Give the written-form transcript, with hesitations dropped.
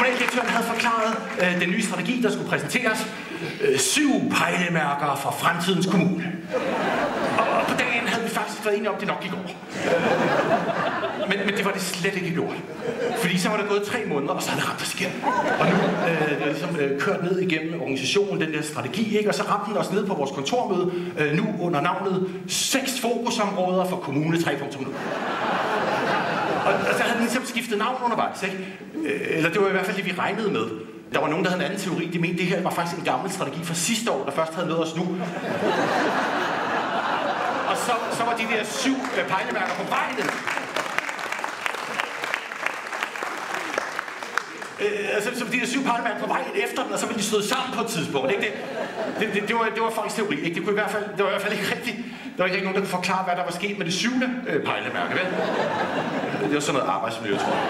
Kommunaldirektøren havde forklaret den nye strategi, der skulle præsenteres. 7 pejlemærker for fremtidens kommune. Og på dagen havde vi faktisk været enige om, det nok gik over. Men det var det slet ikke gjort. Fordi så var der gået 3 måneder, og så havde det ramt os igen. Og nu er ligesom kørt ned igennem organisationen, den der strategi, ikke? Og så ramte den os ned på vores kontormøde, nu under navnet 6 fokusområder for Kommune 3.0. Og så havde den ligesom skiftet navn undervejs, ikke? Eller det var i hvert fald det, vi regnede med. Der var nogen, der havde en anden teori. De mente, det her var faktisk en gammel strategi fra sidste år, der først havde nået os nu. Og så var de der 7 pejlemærker på vejen. Så de der 7 pejlemærker på vejen efter den, og så ville de støde sammen på et tidspunkt. Ikke? Det var folks teori. Ikke? Det var i hvert fald ikke rigtigt. Der var ikke nogen, der kunne forklare, hvad der var sket med det 7. pejlemærke. Vel? Det var sådan noget arbejdsmiljø, tror jeg.